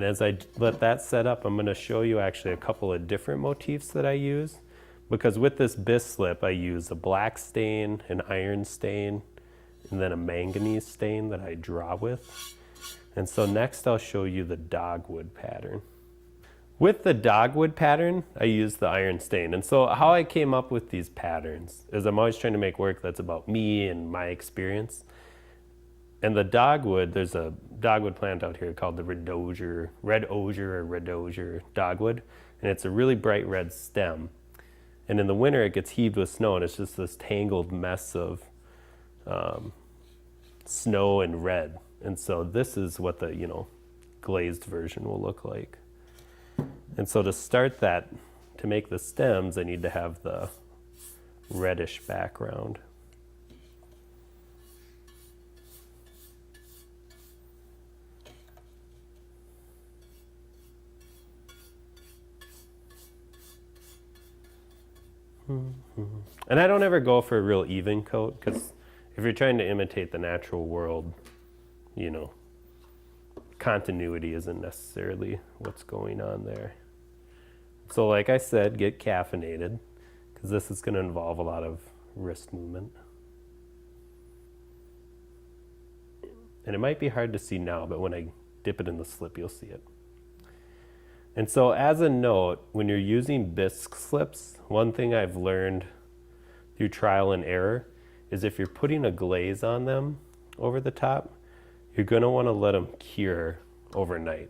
And as I let that set up, I'm going to show you actually a couple of different motifs that I use. Because with this Bisque slip, I use a black stain, an iron stain, and then a manganese stain that I draw with. And so next I'll show you the dogwood pattern. With the dogwood pattern, I use the iron stain. And so how I came up with these patterns is I'm always trying to make work that's about me and my experience. And the dogwood, there's a dogwood plant out here called the red osier dogwood. And it's a really bright red stem. And in the winter it gets heaved with snow, and it's just this tangled mess of snow and red. And so this is what the, glazed version will look like. And so to start that, to make the stems, I need to have the reddish background. And I don't ever go for a real even coat, because if you're trying to imitate the natural world, continuity isn't necessarily what's going on there. So like I said, get caffeinated, because this is going to involve a lot of wrist movement. And it might be hard to see now, but when I dip it in the slip, you'll see it. And so as a note, when you're using bisque slips, one thing I've learned through trial and error is if you're putting a glaze on them over the top, you're going to want to let them cure overnight.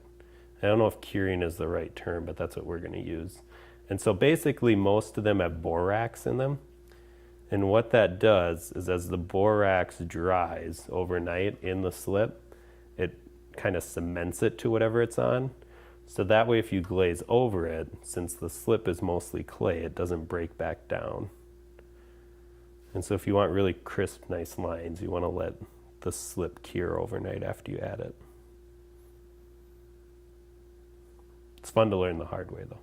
I don't know if curing is the right term, but that's what we're going to use. And so basically most of them have borax in them. And what that does is as the borax dries overnight in the slip, it kind of cements it to whatever it's on. So that way if you glaze over it, since the slip is mostly clay, it doesn't break back down. And so if you want really crisp, nice lines, you want to let the slip cure overnight after you add it. It's fun to learn the hard way though.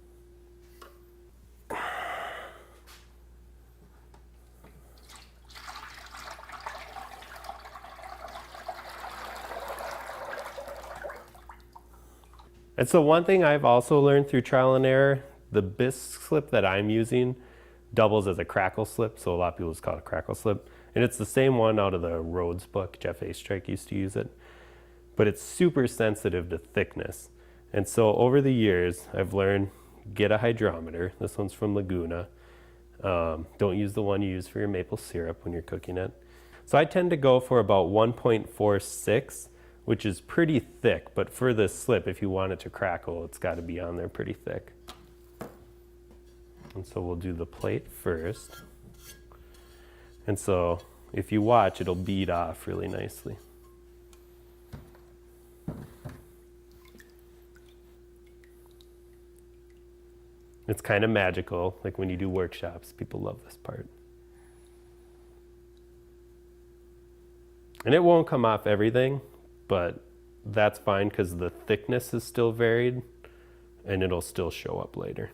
And so one thing I've also learned through trial and error, the bisque slip that I'm using doubles as a crackle slip, so a lot of people just call it a crackle slip. And it's the same one out of the Rhodes book. Jeff Astrike used to use it. But it's super sensitive to thickness. And so over the years, I've learned, get a hydrometer. This one's from Laguna. Don't use the one you use for your maple syrup when you're cooking it. So I tend to go for about 1.46, which is pretty thick. But for this slip, if you want it to crackle, it's got to be on there pretty thick. And so we'll do the plate first. And so if you watch, it'll bead off really nicely. It's kind of magical, like when you do workshops, people love this part. And it won't come off everything, but that's fine because the thickness is still varied and it'll still show up later.